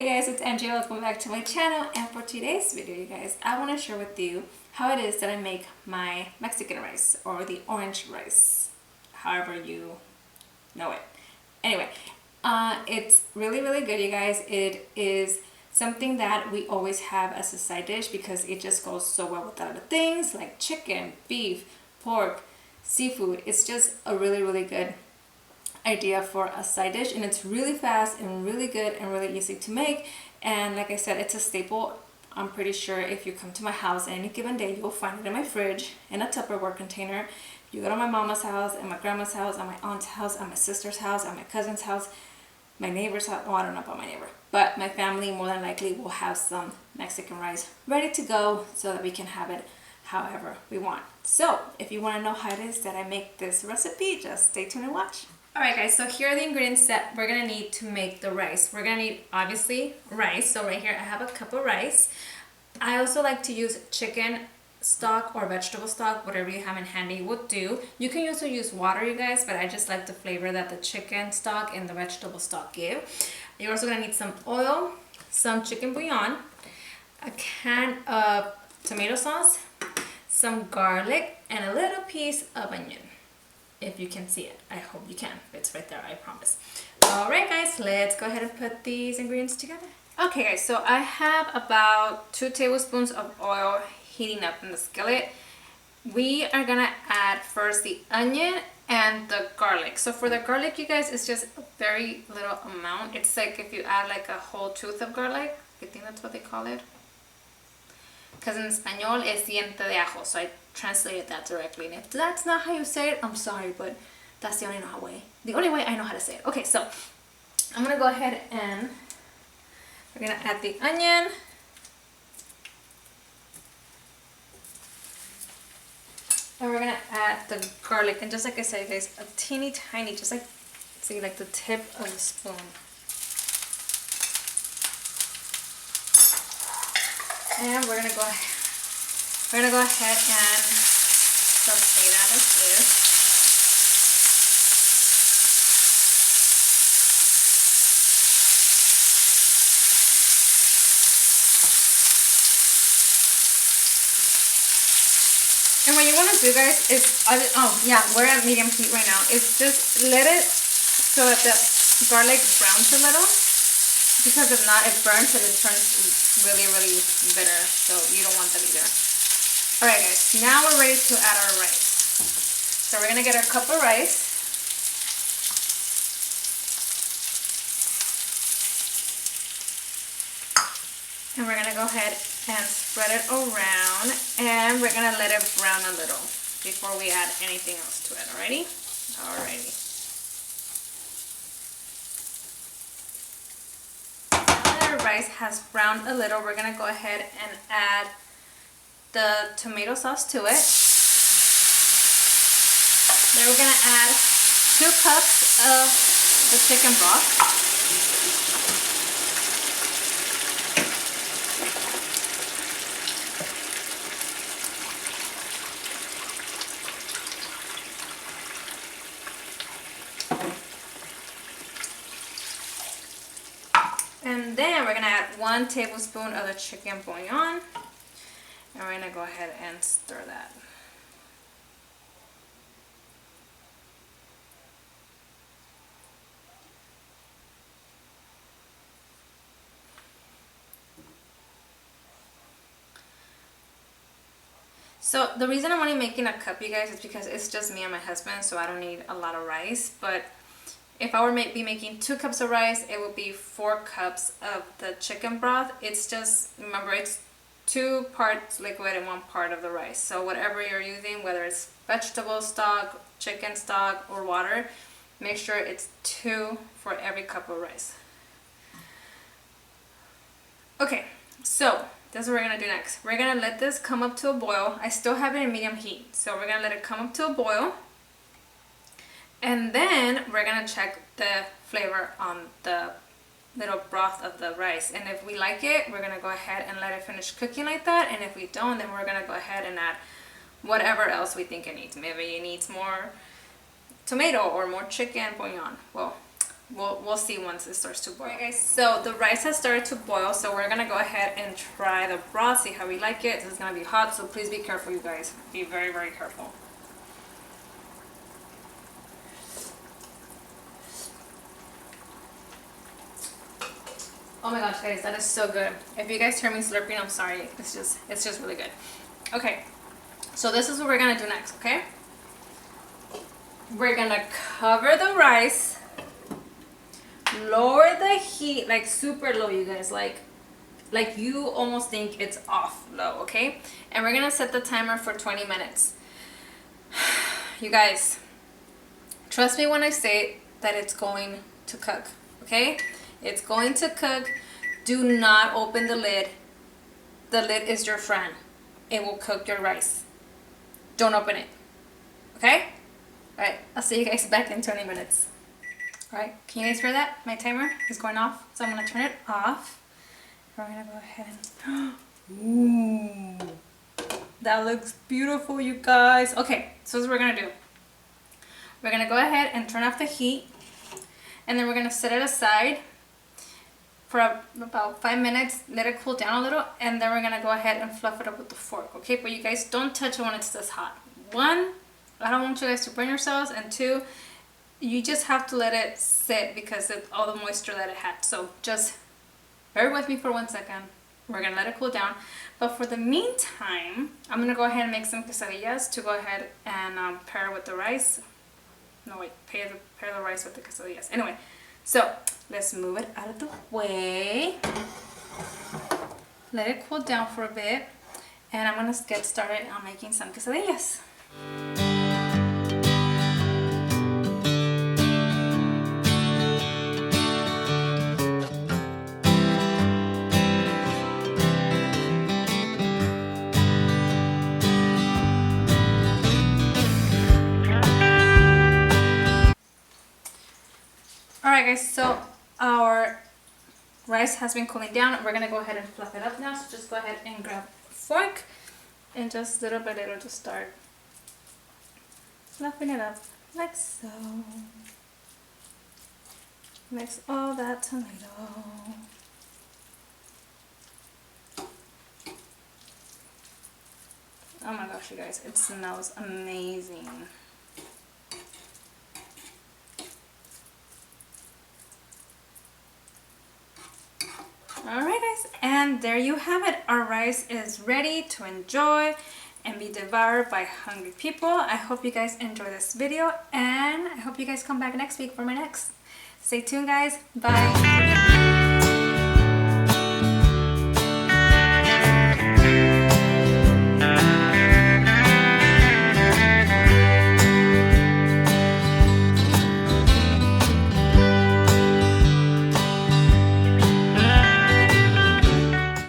Hey guys, it's Angie. Welcome back to my channel, and for today's video, you guys, I want to share with you how it is that I make my Mexican rice or the orange rice, however you know it. Anyway, it's really good, you guys. It is something that we always have as a side dish because it just goes so well with other things like chicken, beef, pork, seafood. It's just a really good idea for a side dish, and it's really fast and really good and really easy to make. And like I said, it's a staple. I'm pretty sure if you come to my house any given day, you'll find it in my fridge in a Tupperware container. If you go to my mama's house, and my grandma's house, and my aunt's house, and my sister's house, and my cousin's house, my neighbor's house, oh, I don't know about my neighbor, but my family more than likely will have some Mexican rice ready to go so that we can have it however we want. So if you want to know how it is that I make this recipe, just stay tuned and watch. Alright guys, so here are the ingredients that we're going to need to make the rice. We're going to need, obviously, rice. So right here I have a cup of rice. I also like to use chicken stock or vegetable stock, whatever you have in handy would do. You can also use water, you guys, but I just like the flavor that the chicken stock and the vegetable stock give. You're also going to need some oil, some chicken bouillon, a can of tomato sauce, some garlic, and a little piece of onion. If you can see it. I hope you can. It's right there, I promise. Alright guys, let's go ahead and put these ingredients together. Okay guys, so I have about 2 tablespoons of oil heating up in the skillet. We are gonna add first the onion and the garlic. So for the garlic, you guys, it's just a very little amount. It's like if you add like a whole tooth of garlic. I think that's what they call it. Because in Espanol es diente de ajo, so I translated that directly. And if that's not how you say it, I'm sorry, but that's the only way I know how to say it. Okay, so I'm gonna go ahead and we're gonna add the onion. And we're gonna add the garlic, and just like I said, guys, a teeny tiny, just like, see, like the tip of a spoon. And we're gonna go ahead and saute that as this. And what you want to do, guys, is we're at medium heat right now. Is just let it so that the garlic browns a little. Because if not, it burns and it turns really bitter, so you don't want that either. Alright guys, now we're ready to add our rice. So we're going to get our cup of rice. And we're going to go ahead and spread it around, and we're going to let it brown a little before we add anything else to it, alrighty? Alrighty. Rice has browned a little, we're going to go ahead and add the tomato sauce to it. Then we're going to add 2 cups of the chicken broth. And then we're going to add 1 tablespoon of the chicken bouillon. And we're going to go ahead and stir that. So the reason I'm only making a cup, you guys, is because it's just me and my husband, so I don't need a lot of rice. But if I were be making 2 cups of rice, it would be 4 cups of the chicken broth. It's just, remember, it's 2 parts liquid and 1 part of the rice. So whatever you're using, whether it's vegetable stock, chicken stock, or water, make sure it's 2 for every cup of rice. Okay, so this is what we're going to do next. We're going to let this come up to a boil. I still have it in medium heat, so we're going to let it come up to a boil. And then we're going to check the flavor on the little broth of the rice. And if we like it, we're going to go ahead and let it finish cooking like that. And if we don't, then we're going to go ahead and add whatever else we think it needs. Maybe it needs more tomato or more chicken bouillon. Well, we'll see once it starts to boil. Alright guys, so the rice has started to boil, so we're gonna go ahead and try the broth, see how we like it. This is gonna be hot, so please be careful, you guys. Be very, very careful. Oh my gosh, guys, that is so good. If you guys hear me slurping, I'm sorry. It's just really good. Okay, so this is what we're gonna do next, okay? We're gonna cover the rice, lower the heat, like super low, you guys, like you almost think it's off low, okay? And we're gonna set the timer for 20 minutes. You guys, trust me when I say that it's going to cook, okay? It's going to cook. Do not open the lid. The lid is your friend. It will cook your rice. Don't open it. Okay? Alright, I'll see you guys back in 20 minutes. Alright, can you guys hear that? My timer is going off. So I'm going to turn it off. We're going to go ahead and... Ooh. That looks beautiful, you guys. Okay, so this is what we're going to do. We're going to go ahead and turn off the heat. And then we're going to set it aside for about 5 minutes, let it cool down a little, and then we're gonna go ahead and fluff it up with the fork, okay? But you guys don't touch it when it's this hot. 1, I don't want you guys to burn yourselves, and 2, you just have to let it sit because of all the moisture that it had. So just bear with me for 1 second. We're gonna let it cool down. But for the meantime, I'm gonna go ahead and make some quesadillas to go ahead and pair with the rice. No wait, pair the rice with the quesadillas. Anyway, so let's move it out of the way. Let it cool down for a bit. And I'm gonna get started on making some quesadillas. Alright guys, so our rice has been cooling down. We're gonna go ahead and fluff it up now. So just go ahead and grab a fork and just little by little just start fluffing it up like so. Mix all that tomato. Oh my gosh, you guys, it smells amazing. Alright guys, and there you have it. Our rice is ready to enjoy and be devoured by hungry people. I hope you guys enjoy this video, and I hope you guys come back next week for my next. Stay tuned guys. Bye.